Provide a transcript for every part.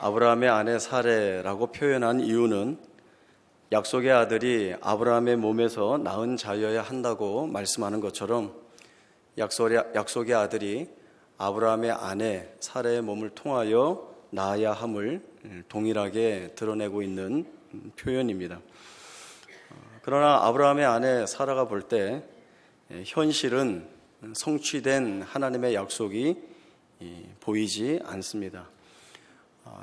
아브라함의 아내 사레라고 표현한 이유는 약속의 아들이 아브라함의 몸에서 낳은 자여야 한다고 말씀하는 것처럼 약속의 아들이 아브라함의 아내 사레의 몸을 통하여 낳아야 함을 동일하게 드러내고 있는 표현입니다. 그러나 아브라함의 아내 사라가 볼 때 현실은 성취된 하나님의 약속이 보이지 않습니다.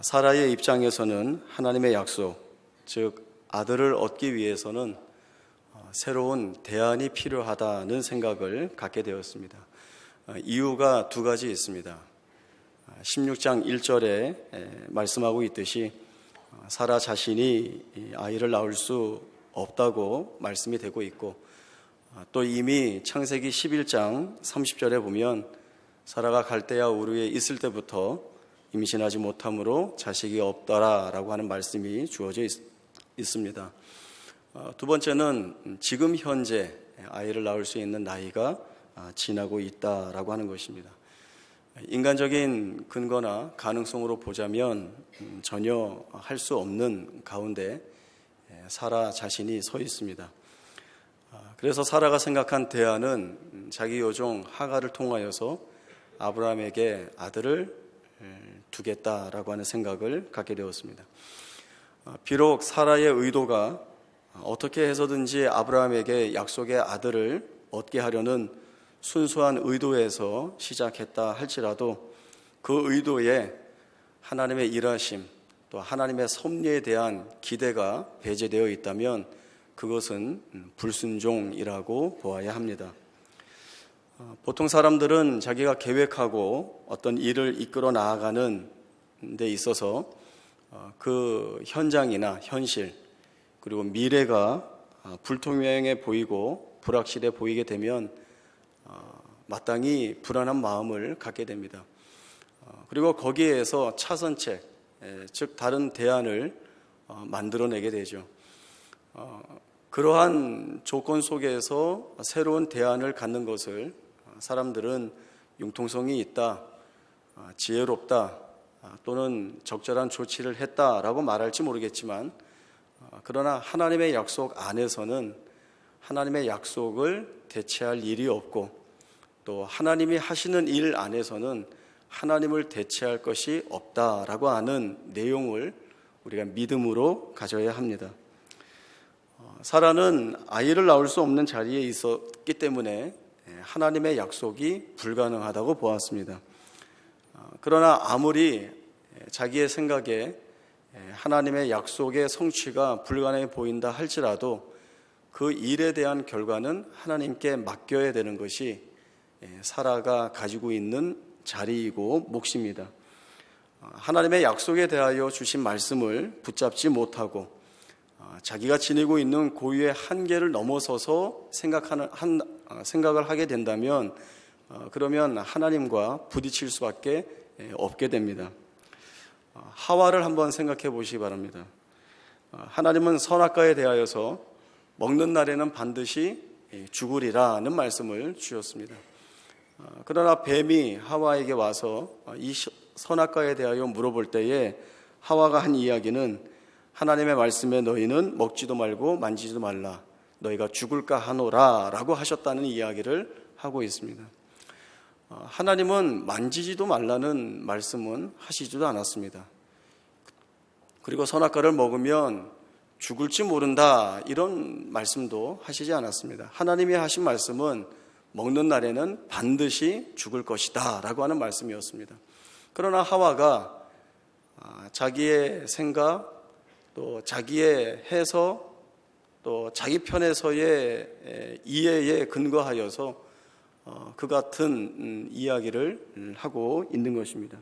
사라의 입장에서는 하나님의 약속, 즉 아들을 얻기 위해서는 새로운 대안이 필요하다는 생각을 갖게 되었습니다. 이유가 두 가지 있습니다. 16장 1절에 말씀하고 있듯이 사라 자신이 아이를 낳을 수 없다고 말씀이 되고 있고, 또 이미 창세기 11장 30절에 보면 사라가 갈대아 우르에 있을 때부터 임신하지 못함으로 자식이 없더라라고 하는 말씀이 주어져 있습니다. 두 번째는 지금 현재 아이를 낳을 수 있는 나이가 지나고 있다라고 하는 것입니다. 인간적인 근거나 가능성으로 보자면 전혀 할 수 없는 가운데 사라 자신이 서 있습니다. 그래서 사라가 생각한 대안은 자기 여종 하갈을 통하여서 아브라함에게 아들을 두겠다라고 하는 생각을 갖게 되었습니다. 비록 사라의 의도가 어떻게 해서든지 아브라함에게 약속의 아들을 얻게 하려는 순수한 의도에서 시작했다 할지라도 그 의도에 하나님의 일하심, 또 하나님의 섭리에 대한 기대가 배제되어 있다면 그것은 불순종이라고 보아야 합니다. 보통 사람들은 자기가 계획하고 어떤 일을 이끌어 나아가는 데 있어서 그 현장이나 현실 그리고 미래가 불투명해 보이고 불확실해 보이게 되면 마땅히 불안한 마음을 갖게 됩니다. 그리고 거기에서 차선책, 즉 다른 대안을 만들어내게 되죠. 그러한 조건 속에서 새로운 대안을 갖는 것을 사람들은 융통성이 있다, 지혜롭다, 또는 적절한 조치를 했다라고 말할지 모르겠지만, 그러나 하나님의 약속 안에서는 하나님의 약속을 대체할 일이 없고, 또 하나님이 하시는 일 안에서는 하나님을 대체할 것이 없다라고 하는 내용을 우리가 믿음으로 가져야 합니다. 사라는 아이를 낳을 수 없는 자리에 있었기 때문에 하나님의 약속이 불가능하다고 보았습니다. 그러나 아무리 자기의 생각에 하나님의 약속의 성취가 불가능해 보인다 할지라도 그 일에 대한 결과는 하나님께 맡겨야 되는 것이 사라가 가지고 있는 자리이고 몫입니다. 하나님의 약속에 대하여 주신 말씀을 붙잡지 못하고 자기가 지니고 있는 고유의 한계를 넘어서서 생각을 하게 된다면 그러면 하나님과 부딪힐 수밖에 없게 됩니다. 하와를 한번 생각해 보시기 바랍니다. 하나님은 선악과에 대하여서 먹는 날에는 반드시 죽으리라는 말씀을 주셨습니다. 그러나 뱀이 하와에게 와서 이 선악과에 대하여 물어볼 때에 하와가 한 이야기는 하나님의 말씀에 너희는 먹지도 말고 만지지도 말라, 너희가 죽을까 하노라 라고 하셨다는 이야기를 하고 있습니다. 하나님은 만지지도 말라는 말씀은 하시지도 않았습니다. 그리고 선악과를 먹으면 죽을지 모른다 이런 말씀도 하시지 않았습니다. 하나님이 하신 말씀은 먹는 날에는 반드시 죽을 것이다 라고 하는 말씀이었습니다. 그러나 하와가 자기의 생각, 또 자기의 해석, 또 자기 편에서의 이해에 근거하여서 그 같은 이야기를 하고 있는 것입니다.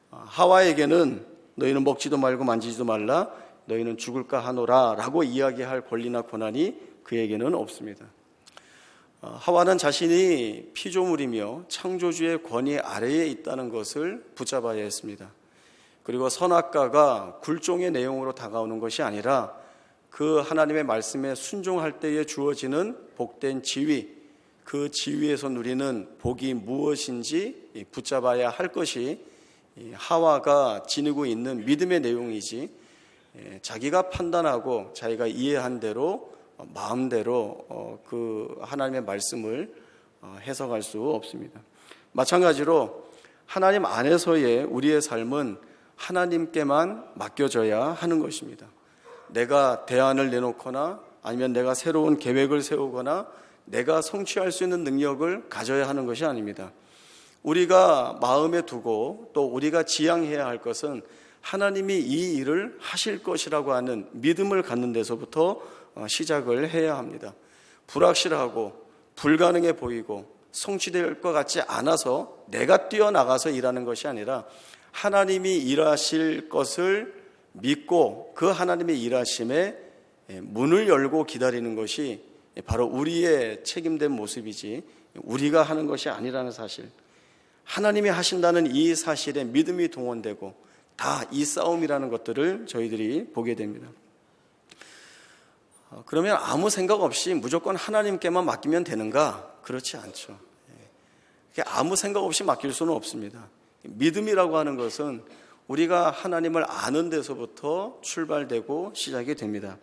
하와에게는 너희는 먹지도 말고 만지지도 말라, 너희는 죽을까 하노라 라고 이야기할 권리나 권한이 그에게는 없습니다. 하와는 자신이 피조물이며 창조주의 권위 아래에 있다는 것을 붙잡아야 했습니다. 그리고 선악과가 굴종의 내용으로 다가오는 것이 아니라 그 하나님의 말씀에 순종할 때에 주어지는 복된 지위, 그 지위에서 누리는 복이 무엇인지 붙잡아야 할 것이 하와가 지니고 있는 믿음의 내용이지 자기가 판단하고 자기가 이해한 대로 마음대로 그 하나님의 말씀을 해석할 수 없습니다. 마찬가지로 하나님 안에서의 우리의 삶은 하나님께만 맡겨져야 하는 것입니다. 내가 대안을 내놓거나 아니면 내가 새로운 계획을 세우거나 내가 성취할 수 있는 능력을 가져야 하는 것이 아닙니다. 우리가 마음에 두고 또 우리가 지향해야 할 것은 하나님이 이 일을 하실 것이라고 하는 믿음을 갖는 데서부터 시작을 해야 합니다. 불확실하고 불가능해 보이고 성취될 것 같지 않아서 내가 뛰어나가서 일하는 것이 아니라 하나님이 일하실 것을 믿고 그 하나님의 일하심에 문을 열고 기다리는 것이 바로 우리의 책임된 모습이지 우리가 하는 것이 아니라는 사실, 하나님이 하신다는 이 사실에 믿음이 동원되고 다 이 싸움이라는 것들을 저희들이 보게 됩니다. 그러면 아무 생각 없이 무조건 하나님께만 맡기면 되는가? 그렇지 않죠. 아무 생각 없이 맡길 수는 없습니다. 믿음이라고 하는 것은 우리가 하나님을 아는 데서부터 출발되고 시작이 됩니다.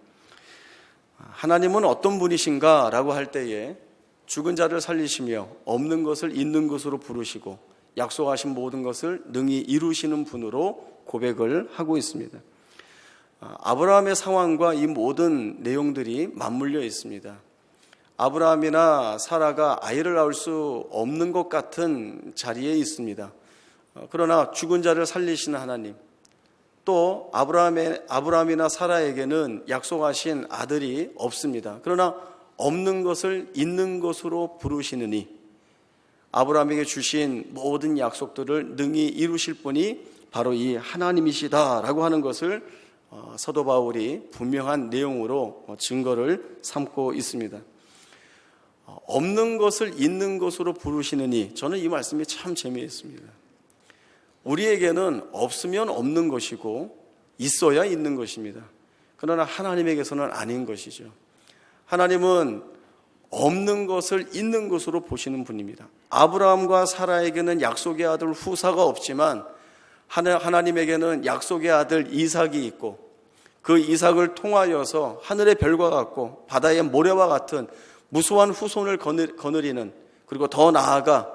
하나님은 어떤 분이신가 라고 할 때에 죽은 자를 살리시며 없는 것을 있는 것으로 부르시고 약속하신 모든 것을 능히 이루시는 분으로 고백을 하고 있습니다. 아브라함의 상황과 이 모든 내용들이 맞물려 있습니다. 아브라함이나 사라가 아이를 낳을 수 없는 것 같은 자리에 있습니다. 그러나 죽은 자를 살리시는 하나님, 또 아브라함이나 사라에게는 약속하신 아들이 없습니다. 그러나 없는 것을 있는 것으로 부르시느니 아브라함에게 주신 모든 약속들을 능히 이루실 분이 바로 이 하나님이시다라고 하는 것을 사도 바울이 분명한 내용으로 증거를 삼고 있습니다. 없는 것을 있는 것으로 부르시느니, 저는 이 말씀이 참 재미있습니다. 우리에게는 없으면 없는 것이고 있어야 있는 것입니다. 그러나 하나님에게서는 아닌 것이죠. 하나님은 없는 것을 있는 것으로 보시는 분입니다. 아브라함과 사라에게는 약속의 아들 후사가 없지만 하나님에게는 약속의 아들 이삭이 있고 그 이삭을 통하여서 하늘의 별과 같고 바다의 모래와 같은 무수한 후손을 거느리는, 그리고 더 나아가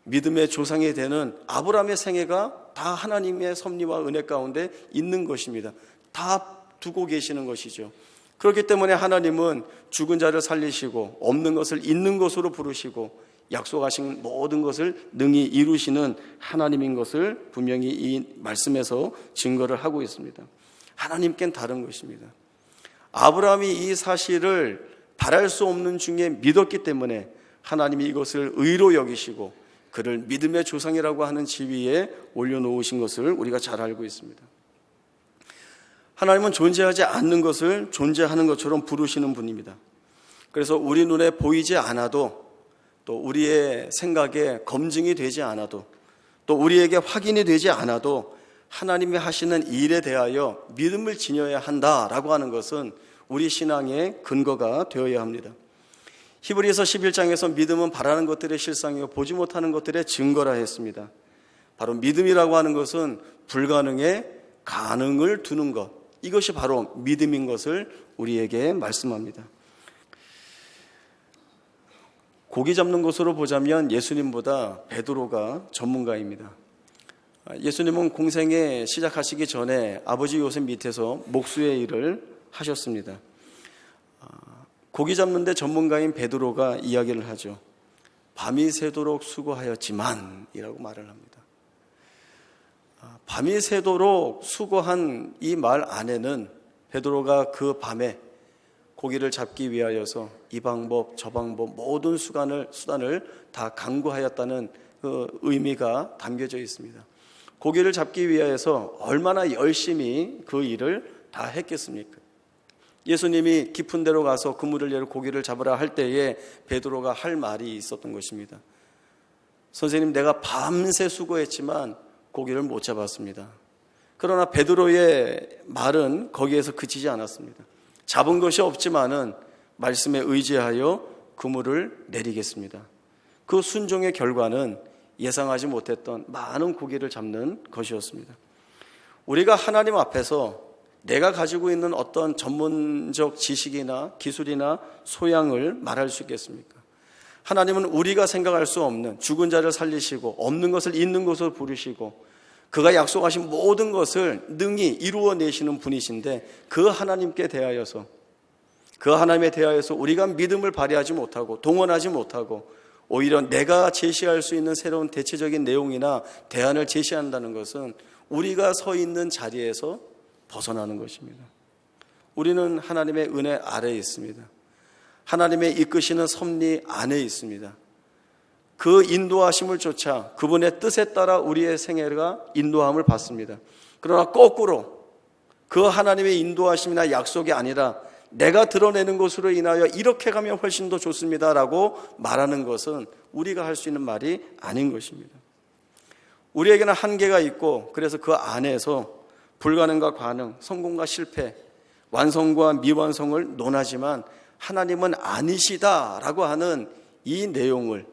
믿음의 조상이 되는 아브라함의 생애가 다 하나님의 섭리와 은혜 가운데 있는 것입니다. 다 두고 계시는 것이죠. 그렇기 때문에 하나님은 죽은 자를 살리시고 없는 것을 있는 것으로 부르시고 약속하신 모든 것을 능히 이루시는 하나님인 것을 분명히 이 말씀에서 증거를 하고 있습니다. 하나님께는 다른 것입니다. 아브라함이 이 사실을 바랄 수 없는 중에 믿었기 때문에 하나님이 이것을 의로 여기시고 그를 믿음의 조상이라고 하는 지위에 올려놓으신 것을 우리가 잘 알고 있습니다. 하나님은 존재하지 않는 것을 존재하는 것처럼 부르시는 분입니다. 그래서 우리 눈에 보이지 않아도, 또 우리의 생각에 검증이 되지 않아도, 또 우리에게 확인이 되지 않아도 하나님이 하시는 일에 대하여 믿음을 지녀야 한다라고 하는 것은 우리 신앙의 근거가 되어야 합니다. 히브리서 11장에서 믿음은 바라는 것들의 실상이요 보지 못하는 것들의 증거라 했습니다. 바로 믿음이라고 하는 것은 불가능에 가능을 두는 것, 이것이 바로 믿음인 것을 우리에게 말씀합니다. 고기 잡는 것으로 보자면 예수님보다 베드로가 전문가입니다. 예수님은 공생에 시작하시기 전에 아버지 요셉 밑에서 목수의 일을 하셨습니다. 고기 잡는 데 전문가인 베드로가 이야기를 하죠. 밤이 새도록 수고하였지만 이라고 말을 합니다. 밤이 새도록 수고한 이 말 안에는 베드로가 그 밤에 고기를 잡기 위하여서 이 방법 저 방법 모든 수단을 다 강구하였다는 그 의미가 담겨져 있습니다. 고기를 잡기 위하여서 얼마나 열심히 그 일을 다 했겠습니까? 예수님이 깊은 데로 가서 그물을 내려 고기를 잡으라 할 때에 베드로가 할 말이 있었던 것입니다. 선생님, 내가 밤새 수고했지만 고기를 못 잡았습니다. 그러나 베드로의 말은 거기에서 그치지 않았습니다. 잡은 것이 없지만은 말씀에 의지하여 그물을 내리겠습니다. 그 순종의 결과는 예상하지 못했던 많은 고기를 잡는 것이었습니다. 우리가 하나님 앞에서 내가 가지고 있는 어떤 전문적 지식이나 기술이나 소양을 말할 수 있겠습니까? 하나님은 우리가 생각할 수 없는 죽은 자를 살리시고 없는 것을 있는 것으로 부르시고 그가 약속하신 모든 것을 능히 이루어내시는 분이신데 그 하나님께 대하여서 그 하나님에 대하여서 우리가 믿음을 발휘하지 못하고 동원하지 못하고 오히려 내가 제시할 수 있는 새로운 대체적인 내용이나 대안을 제시한다는 것은 우리가 서 있는 자리에서 벗어나는 것입니다. 우리는 하나님의 은혜 아래에 있습니다. 하나님의 이끄시는 섭리 안에 있습니다. 그 인도하심을 쫓아 그분의 뜻에 따라 우리의 생애가 인도함을 받습니다. 그러나 거꾸로 그 하나님의 인도하심이나 약속이 아니라 내가 드러내는 것으로 인하여 이렇게 가면 훨씬 더 좋습니다라고 말하는 것은 우리가 할 수 있는 말이 아닌 것입니다. 우리에게는 한계가 있고 그래서 그 안에서 불가능과 가능, 성공과 실패, 완성과 미완성을 논하지만 하나님은 아니시다라고 하는 이 내용을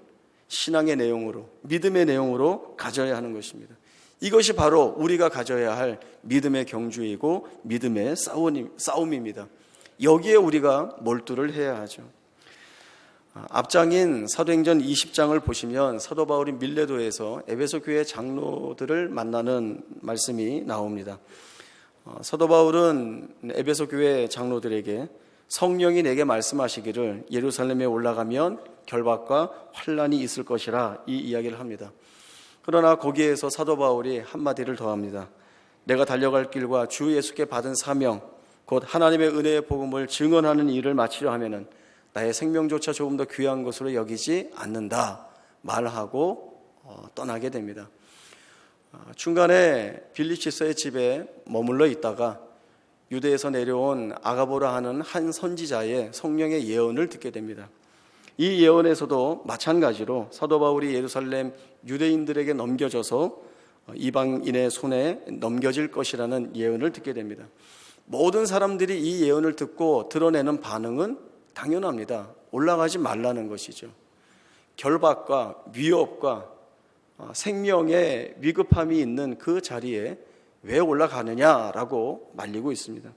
신앙의 내용으로, 믿음의 내용으로 가져야 하는 것입니다. 이것이 바로 우리가 가져야 할 믿음의 경주이고 믿음의 싸움입니다. 여기에 우리가 몰두를 해야 하죠. 앞장인 사도행전 20장을 보시면 사도 바울이 밀레도에서 에베소 교회 장로들을 만나는 말씀이 나옵니다. 사도 바울은 에베소 교회 장로들에게 성령이 내게 말씀하시기를 예루살렘에 올라가면 결박과 환난이 있을 것이라 이 이야기를 합니다. 그러나 거기에서 사도 바울이 한마디를 더합니다. 내가 달려갈 길과 주 예수께 받은 사명 곧 하나님의 은혜의 복음을 증언하는 일을 마치려 하면은 나의 생명조차 조금 더 귀한 것으로 여기지 않는다 말하고 떠나게 됩니다. 중간에 빌리치스의 집에 머물러 있다가 유대에서 내려온 아가보라 하는 한 선지자의 성령의 예언을 듣게 됩니다. 이 예언에서도 마찬가지로 사도 바울이 예루살렘 유대인들에게 넘겨져서 이방인의 손에 넘겨질 것이라는 예언을 듣게 됩니다. 모든 사람들이 이 예언을 듣고 드러내는 반응은 당연합니다. 올라가지 말라는 것이죠. 결박과 위협과 생명의 위급함이 있는 그 자리에 왜 올라가느냐라고 말리고 있습니다.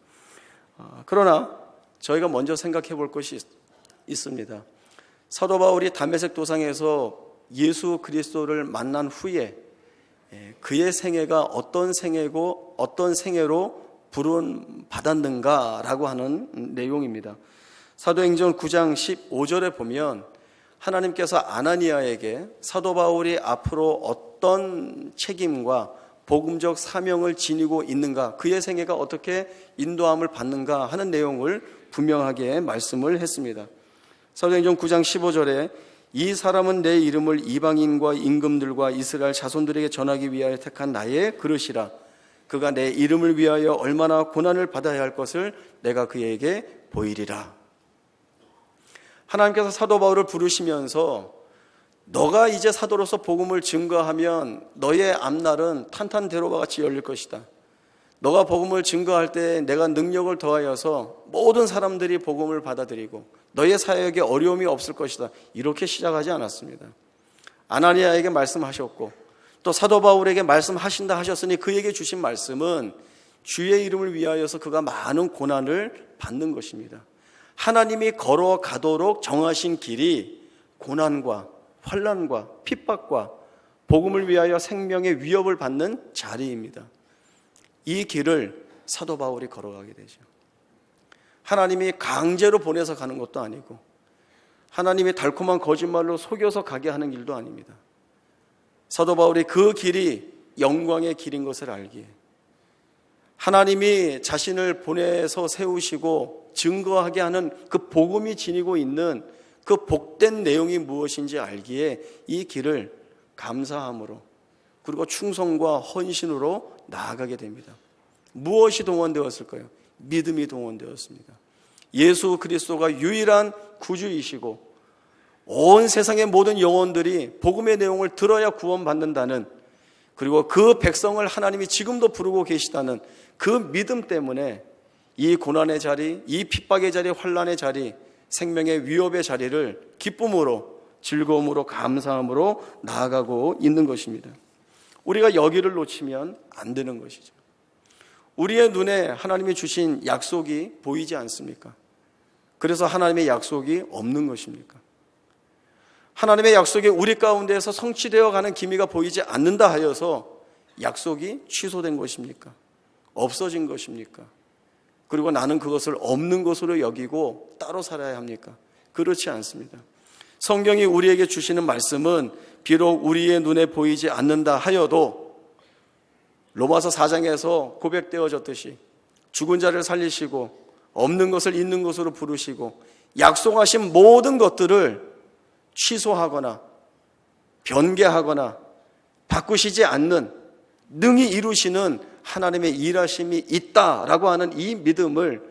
그러나 저희가 먼저 생각해 볼 것이 있습니다. 사도 바울이 다메섹 도상에서 예수 그리스도를 만난 후에 그의 생애가 어떤 생애고 어떤 생애로 부름 받았는가라고 하는 내용입니다. 사도행전 9장 15절에 보면 하나님께서 아나니아에게 사도 바울이 앞으로 어떤 책임과 복음적 사명을 지니고 있는가, 그의 생애가 어떻게 인도함을 받는가 하는 내용을 분명하게 말씀을 했습니다. 사도행전 9장 15절에 이 사람은 내 이름을 이방인과 임금들과 이스라엘 자손들에게 전하기 위하여 택한 나의 그릇이라. 그가 내 이름을 위하여 얼마나 고난을 받아야 할 것을 내가 그에게 보이리라. 하나님께서 사도 바울을 부르시면서 너가 이제 사도로서 복음을 증거하면 너의 앞날은 탄탄대로와 같이 열릴 것이다. 너가 복음을 증거할 때 내가 능력을 더하여서 모든 사람들이 복음을 받아들이고 너의 사역에 어려움이 없을 것이다. 이렇게 시작하지 않았습니다. 아나니아에게 말씀하셨고 또 사도 바울에게 말씀하신다 하셨으니 그에게 주신 말씀은 주의 이름을 위하여서 그가 많은 고난을 받는 것입니다. 하나님이 걸어가도록 정하신 길이 고난과 환난과 핍박과 복음을 위하여 생명의 위협을 받는 자리입니다. 이 길을 사도 바울이 걸어가게 되죠. 하나님이 강제로 보내서 가는 것도 아니고 하나님이 달콤한 거짓말로 속여서 가게 하는 길도 아닙니다. 사도 바울이 그 길이 영광의 길인 것을 알기에 하나님이 자신을 보내서 세우시고 증거하게 하는 그 복음이 지니고 있는 그 복된 내용이 무엇인지 알기에 이 길을 감사함으로 그리고 충성과 헌신으로 나아가게 됩니다. 무엇이 동원되었을까요? 믿음이 동원되었습니다. 예수 그리스도가 유일한 구주이시고 온 세상의 모든 영혼들이 복음의 내용을 들어야 구원받는다는, 그리고 그 백성을 하나님이 지금도 부르고 계시다는 그 믿음 때문에 이 고난의 자리, 이 핍박의 자리, 환난의 자리, 생명의 위협의 자리를 기쁨으로 즐거움으로 감사함으로 나아가고 있는 것입니다. 우리가 여기를 놓치면 안 되는 것이죠. 우리의 눈에 하나님이 주신 약속이 보이지 않습니까? 그래서 하나님의 약속이 없는 것입니까? 하나님의 약속이 우리 가운데에서 성취되어 가는 기미가 보이지 않는다 하여서 약속이 취소된 것입니까? 없어진 것입니까? 그리고 나는 그것을 없는 것으로 여기고 따로 살아야 합니까? 그렇지 않습니다. 성경이 우리에게 주시는 말씀은 비록 우리의 눈에 보이지 않는다 하여도 로마서 4장에서 고백되어졌듯이 죽은 자를 살리시고 없는 것을 있는 것으로 부르시고 약속하신 모든 것들을 취소하거나 변개하거나 바꾸시지 않는 능히 이루시는 하나님의 일하심이 있다라고 하는 이 믿음을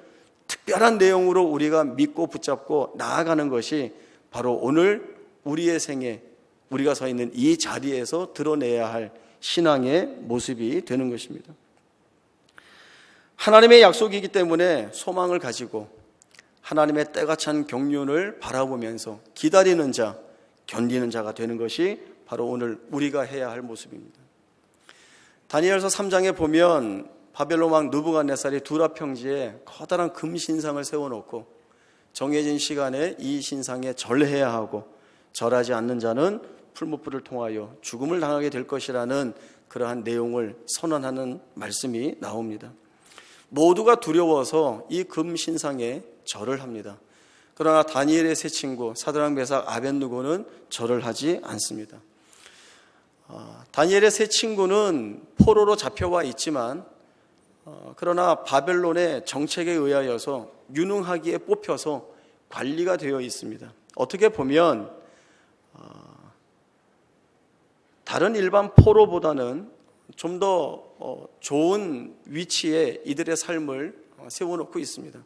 특별한 내용으로 우리가 믿고 붙잡고 나아가는 것이 바로 오늘 우리의 생에 우리가 서 있는 이 자리에서 드러내야 할 신앙의 모습이 되는 것입니다. 하나님의 약속이기 때문에 소망을 가지고 하나님의 때가 찬 경륜을 바라보면서 기다리는 자, 견디는 자가 되는 것이 바로 오늘 우리가 해야 할 모습입니다. 다니엘서 3장에 보면 바벨론 왕 느부갓네살이 두라 평지에 커다란 금 신상을 세워놓고 정해진 시간에 이 신상에 절해야 하고 절하지 않는 자는 풀무불을 통하여 죽음을 당하게 될 것이라는 그러한 내용을 선언하는 말씀이 나옵니다. 모두가 두려워서 이 금 신상에 절을 합니다. 그러나 다니엘의 세 친구 사드락 메삭 아벳느고는 절을 하지 않습니다. 다니엘의 세 친구는 포로로 잡혀와 있지만 그러나 바벨론의 정책에 의하여서 유능하기에 뽑혀서 관리가 되어 있습니다. 어떻게 보면 다른 일반 포로보다는 좀 더 좋은 위치에 이들의 삶을 세워놓고 있습니다.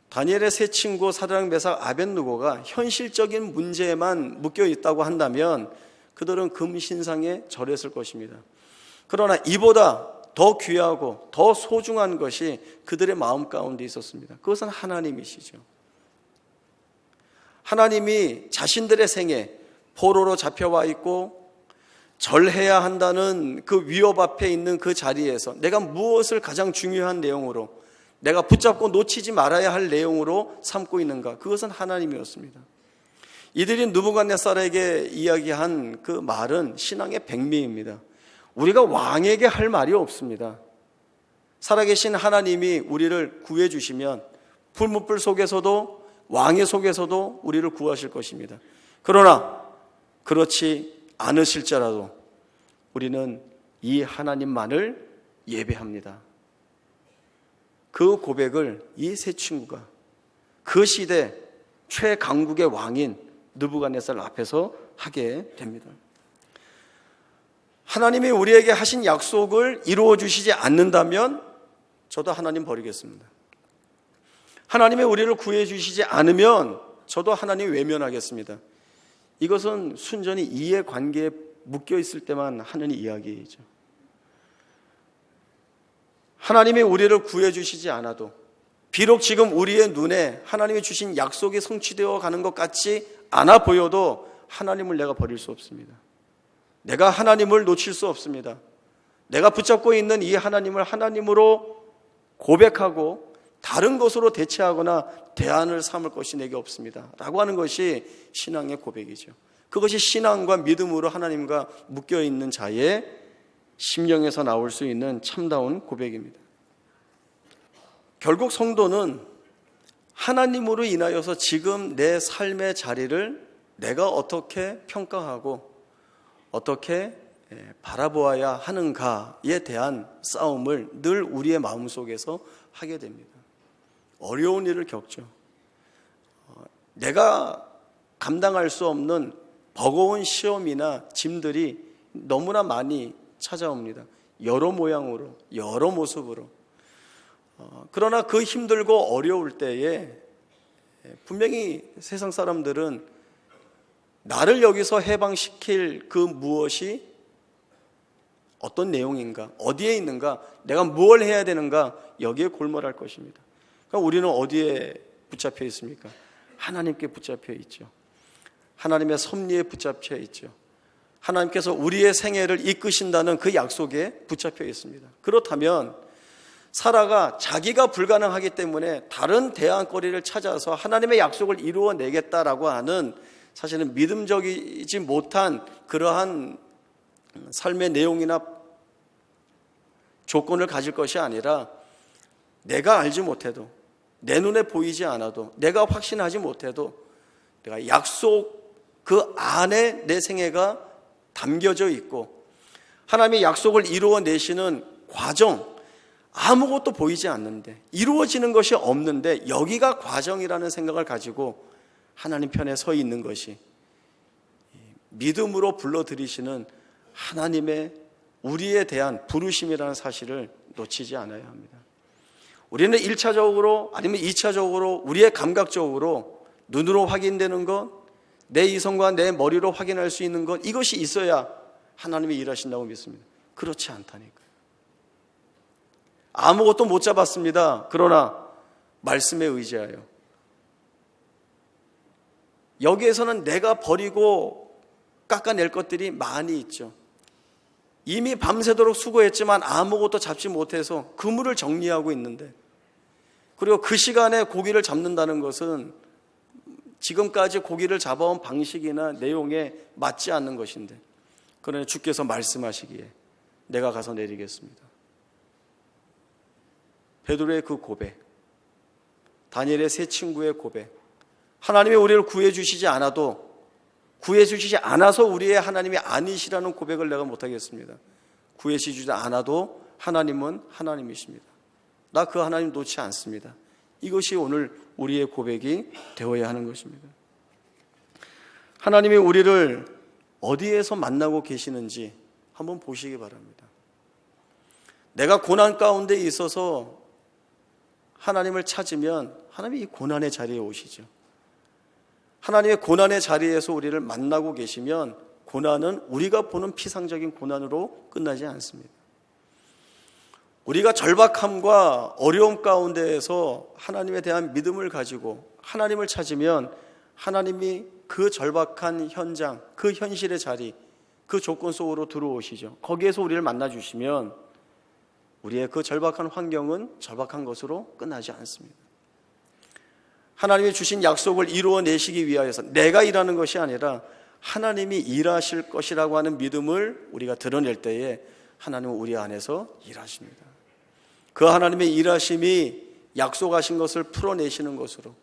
다니엘의 세 친구 사드락 메삭 아벳느고가 현실적인 문제에만 묶여 있다고 한다면 그들은 금신상에 절했을 것입니다. 그러나 이보다 더 귀하고 더 소중한 것이 그들의 마음 가운데 있었습니다. 그것은 하나님이시죠. 하나님이 자신들의 생에 포로로 잡혀와 있고 절해야 한다는 그 위협 앞에 있는 그 자리에서 내가 무엇을 가장 중요한 내용으로 내가 붙잡고 놓치지 말아야 할 내용으로 삼고 있는가? 그것은 하나님이었습니다. 이들이 느부갓네살에게 이야기한 그 말은 신앙의 백미입니다. 우리가 왕에게 할 말이 없습니다. 살아계신 하나님이 우리를 구해주시면 풀무불 속에서도 왕의 속에서도 우리를 구하실 것입니다. 그러나 그렇지 않으실지라도 우리는 이 하나님만을 예배합니다. 그 고백을 이 세 친구가 그 시대 최강국의 왕인 느부갓네살 앞에서 하게 됩니다. 하나님이 우리에게 하신 약속을 이루어 주시지 않는다면 저도 하나님 버리겠습니다. 하나님이 우리를 구해 주시지 않으면 저도 하나님 외면하겠습니다. 이것은 순전히 이해관계에 묶여 있을 때만 하는 이야기이죠. 하나님이 우리를 구해 주시지 않아도 비록 지금 우리의 눈에 하나님이 주신 약속이 성취되어 가는 것 같지 않아 보여도 하나님을 내가 버릴 수 없습니다. 내가 하나님을 놓칠 수 없습니다. 내가 붙잡고 있는 이 하나님을 하나님으로 고백하고 다른 것으로 대체하거나 대안을 삼을 것이 내게 없습니다 라고 하는 것이 신앙의 고백이죠. 그것이 신앙과 믿음으로 하나님과 묶여있는 자의 심령에서 나올 수 있는 참다운 고백입니다. 결국 성도는 하나님으로 인하여서 지금 내 삶의 자리를 내가 어떻게 평가하고 어떻게 바라보아야 하는가에 대한 싸움을 늘 우리의 마음속에서 하게 됩니다. 어려운 일을 겪죠. 내가 감당할 수 없는 버거운 시험이나 짐들이 너무나 많이 찾아옵니다. 여러 모양으로, 여러 모습으로. 그러나 그 힘들고 어려울 때에 분명히 세상 사람들은 나를 여기서 해방시킬 그 무엇이 어떤 내용인가, 어디에 있는가, 내가 무엇을 해야 되는가, 여기에 골몰할 것입니다. 그러니까 우리는 어디에 붙잡혀 있습니까? 하나님께 붙잡혀 있죠. 하나님의 섭리에 붙잡혀 있죠. 하나님께서 우리의 생애를 이끄신다는 그 약속에 붙잡혀 있습니다. 그렇다면 사라가 자기가 불가능하기 때문에 다른 대안거리를 찾아서 하나님의 약속을 이루어내겠다라고 하는 사실은 믿음적이지 못한 그러한 삶의 내용이나 조건을 가질 것이 아니라 내가 알지 못해도, 내 눈에 보이지 않아도, 내가 확신하지 못해도 내가 약속 그 안에 내 생애가 담겨져 있고 하나님의 약속을 이루어내시는 과정, 아무것도 보이지 않는데, 이루어지는 것이 없는데 여기가 과정이라는 생각을 가지고 하나님 편에 서 있는 것이 믿음으로 불러들이시는 하나님의 우리에 대한 부르심이라는 사실을 놓치지 않아야 합니다. 우리는 1차적으로 아니면 2차적으로 우리의 감각적으로 눈으로 확인되는 것, 내 이성과 내 머리로 확인할 수 있는 것, 이것이 있어야 하나님이 일하신다고 믿습니다. 그렇지 않다니까요. 아무것도 못 잡았습니다. 그러나 말씀에 의지하여 여기에서는 내가 버리고 깎아낼 것들이 많이 있죠. 이미 밤새도록 수고했지만 아무것도 잡지 못해서 그물을 정리하고 있는데, 그리고 그 시간에 고기를 잡는다는 것은 지금까지 고기를 잡아온 방식이나 내용에 맞지 않는 것인데, 그러나 주께서 말씀하시기에 내가 가서 내리겠습니다. 베드로의 그 고백, 다니엘의 세 친구의 고백, 하나님이 우리를 구해주시지 않아서 우리의 하나님이 아니시라는 고백을 내가 못하겠습니다. 구해주시지 않아도 하나님은 하나님이십니다. 나 그 하나님 놓지 않습니다. 이것이 오늘 우리의 고백이 되어야 하는 것입니다. 하나님이 우리를 어디에서 만나고 계시는지 한번 보시기 바랍니다. 내가 고난 가운데 있어서 하나님을 찾으면 하나님이 이 고난의 자리에 오시죠. 하나님의 고난의 자리에서 우리를 만나고 계시면 고난은 우리가 보는 피상적인 고난으로 끝나지 않습니다. 우리가 절박함과 어려움 가운데에서 하나님에 대한 믿음을 가지고 하나님을 찾으면 하나님이 그 절박한 현장, 그 현실의 자리, 그 조건 속으로 들어오시죠. 거기에서 우리를 만나주시면 우리의 그 절박한 환경은 절박한 것으로 끝나지 않습니다. 하나님이 주신 약속을 이루어내시기 위하여서 내가 일하는 것이 아니라 하나님이 일하실 것이라고 하는 믿음을 우리가 드러낼 때에 하나님은 우리 안에서 일하십니다. 그 하나님의 일하심이 약속하신 것을 풀어내시는 것으로,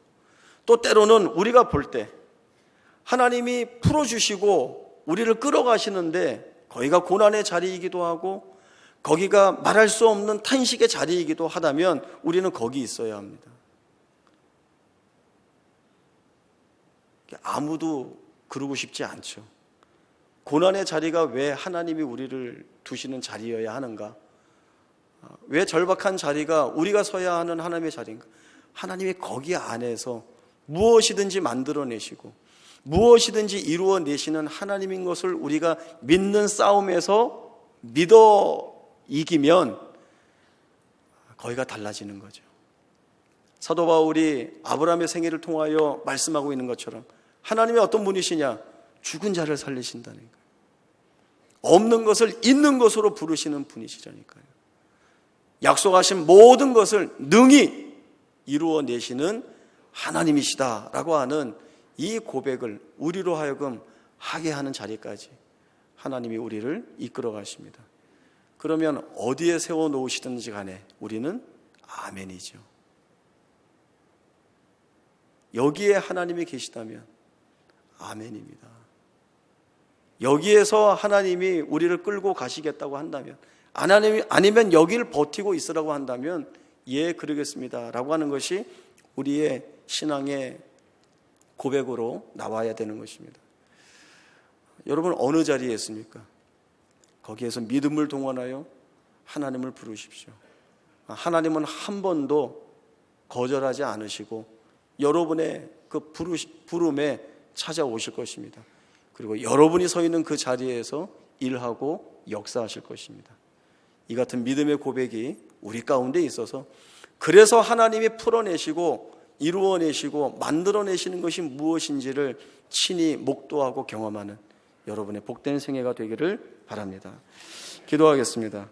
또 때로는 우리가 볼 때 하나님이 풀어주시고 우리를 끌어가시는데 거기가 고난의 자리이기도 하고 거기가 말할 수 없는 탄식의 자리이기도 하다면 우리는 거기 있어야 합니다. 아무도 그러고 싶지 않죠. 고난의 자리가 왜 하나님이 우리를 두시는 자리여야 하는가? 왜 절박한 자리가 우리가 서야 하는 하나님의 자리인가? 하나님이 거기 안에서 무엇이든지 만들어내시고 무엇이든지 이루어내시는 하나님인 것을 우리가 믿는 싸움에서 믿어 이기면 거기가 달라지는 거죠. 사도 바울이 아브라함의 생애를 통하여 말씀하고 있는 것처럼 하나님이 어떤 분이시냐? 죽은 자를 살리신다는 거예요. 없는 것을 있는 것으로 부르시는 분이시라니까요. 약속하신 모든 것을 능히 이루어내시는 하나님이시다라고 하는 이 고백을 우리로 하여금 하게 하는 자리까지 하나님이 우리를 이끌어 가십니다. 그러면 어디에 세워놓으시든지 간에 우리는 아멘이죠. 여기에 하나님이 계시다면 아멘입니다. 여기에서 하나님이 우리를 끌고 가시겠다고 한다면, 아니면 여기를 버티고 있으라고 한다면 예, 그러겠습니다 라고 하는 것이 우리의 신앙의 고백으로 나와야 되는 것입니다. 여러분 어느 자리에 있습니까? 거기에서 믿음을 동원하여 하나님을 부르십시오. 하나님은 한 번도 거절하지 않으시고 여러분의 그 부름에 찾아오실 것입니다. 그리고 여러분이 서 있는 그 자리에서 일하고 역사하실 것입니다. 이 같은 믿음의 고백이 우리 가운데 있어서, 그래서 하나님이 풀어내시고 이루어내시고 만들어내시는 것이 무엇인지를 친히 목도하고 경험하는 여러분의 복된 생애가 되기를 바랍니다. 기도하겠습니다.